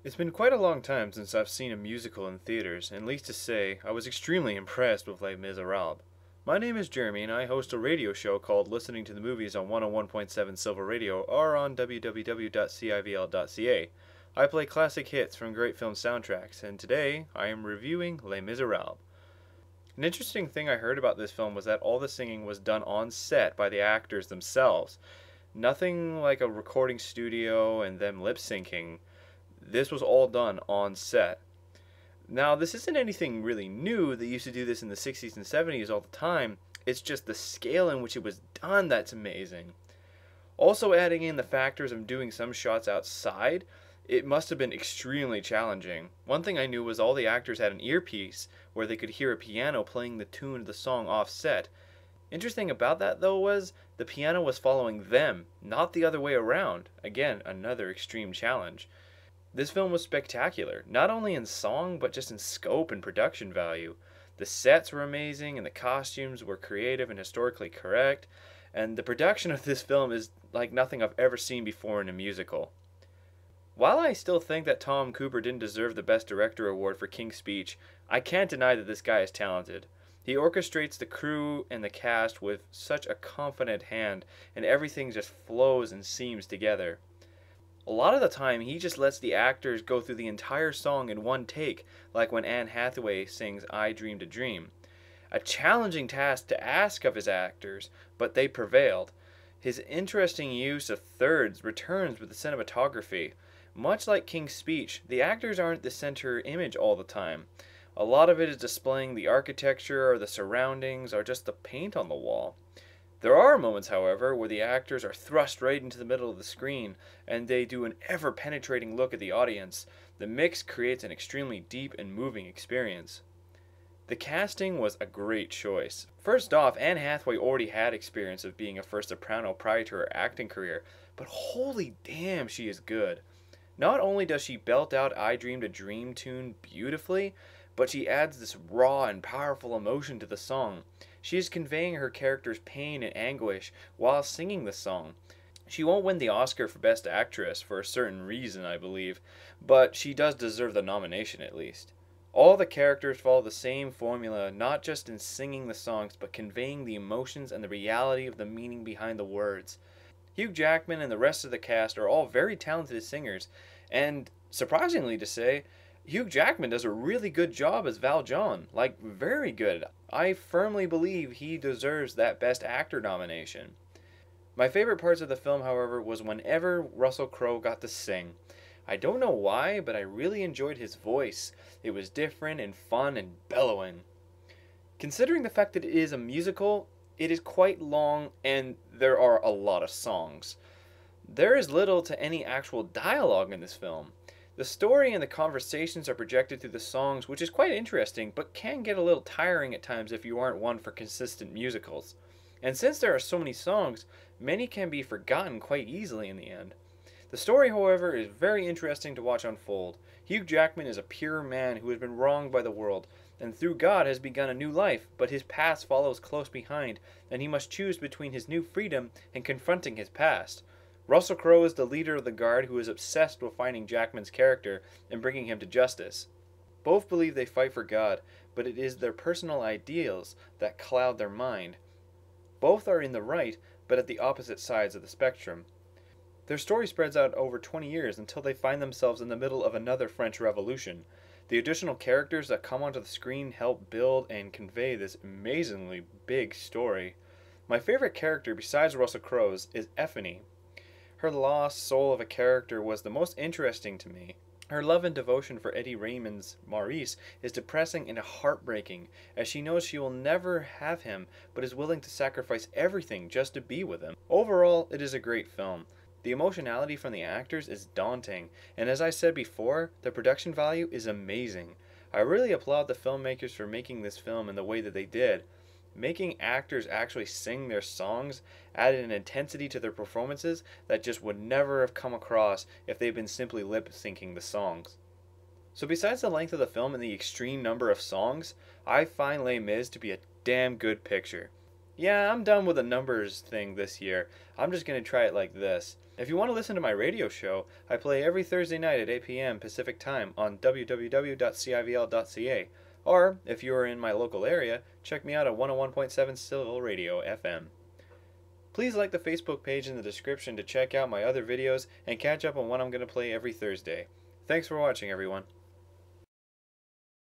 It's been quite a long time since I've seen a musical in theaters, and needless to say, I was extremely impressed with Les Miserables. My name is Jeremy, and I host a radio show called Listening to the Movies on 101.7 Silver Radio or on www.civl.ca. I play classic hits from great film soundtracks, and today I am reviewing Les Miserables. An interesting thing I heard about this film was that all the singing was done on set by the actors themselves. Nothing like a recording studio and them lip syncing. This was all done on set. Now, this isn't anything really new. They used to do this in the 60s and 70s all the time. It's just the scale in which it was done that's amazing. Also, adding in the factors of doing some shots outside, it must have been extremely challenging. One thing I knew was all the actors had an earpiece where they could hear a piano playing the tune of the song offset. Interesting about that though was the piano was following them, not the other way around. Again, another extreme challenge. This film was spectacular, not only in song, but just in scope and production value. The sets were amazing, and the costumes were creative and historically correct, and the production of this film is like nothing I've ever seen before in a musical. While I still think that Tom Cooper didn't deserve the Best Director award for King's Speech, I can't deny that this guy is talented. He orchestrates the crew and the cast with such a confident hand, and everything just flows and seems together. A lot of the time, he just lets the actors go through the entire song in one take, like when Anne Hathaway sings I Dreamed a Dream. A challenging task to ask of his actors, but they prevailed. His interesting use of thirds returns with the cinematography. Much like King's Speech, the actors aren't the center image all the time. A lot of it is displaying the architecture or the surroundings or just the paint on the wall. There are moments, however, where the actors are thrust right into the middle of the screen and they do an ever penetrating look at the audience. The mix creates an extremely deep and moving experience. The casting was a great choice. First off, Anne Hathaway already had experience of being a first soprano prior to her acting career, but holy damn, she is good. Not only does she belt out I Dreamed a Dream tune beautifully, but she adds this raw and powerful emotion to the song. She is conveying her character's pain and anguish while singing the song. She won't win the Oscar for Best Actress for a certain reason, I believe, but she does deserve the nomination at least. All the characters follow the same formula, not just in singing the songs, but conveying the emotions and the reality of the meaning behind the words. Hugh Jackman and the rest of the cast are all very talented singers, and surprisingly to say, Hugh Jackman does a really good job as Valjean. Like, very good. I firmly believe he deserves that Best Actor nomination. My favorite parts of the film, however, was whenever Russell Crowe got to sing. I don't know why, but I really enjoyed his voice. It was different and fun and bellowing. Considering the fact that it is a musical, it is quite long and there are a lot of songs. There is little to any actual dialogue in this film. The story and the conversations are projected through the songs, which is quite interesting, but can get a little tiring at times if you aren't one for consistent musicals. And since there are so many songs, many can be forgotten quite easily in the end. The story, however, is very interesting to watch unfold. Hugh Jackman is a pure man who has been wronged by the world, and through God has begun a new life, but his past follows close behind, and he must choose between his new freedom and confronting his past. Russell Crowe is the leader of the guard who is obsessed with finding Jackman's character and bringing him to justice. Both believe they fight for God, but it is their personal ideals that cloud their mind. Both are in the right, but at the opposite sides of the spectrum. Their story spreads out over 20 years until they find themselves in the middle of another French Revolution. The additional characters that come onto the screen help build and convey this amazingly big story. My favorite character besides Russell Crowe's is Effie. Her lost soul of a character was the most interesting to me. Her love and devotion for Eddie Raymond's Maurice is depressing and heartbreaking, as she knows she will never have him, but is willing to sacrifice everything just to be with him. Overall, it is a great film. The emotionality from the actors is daunting, and as I said before, the production value is amazing. I really applaud the filmmakers for making this film in the way that they did. Making actors actually sing their songs added an intensity to their performances that just would never have come across if they'd been simply lip syncing the songs. So besides the length of the film and the extreme number of songs, I find Les Mis to be a damn good picture. Yeah, I'm done with the numbers thing this year. I'm just gonna try it like this. If you want to listen to my radio show, I play every Thursday night at 8 p.m. Pacific Time on www.civl.ca. Or, if you are in my local area, check me out at 101.7 Civil Radio FM. Please like the Facebook page in the description to check out my other videos and catch up on what I'm going to play every Thursday. Thanks for watching, everyone.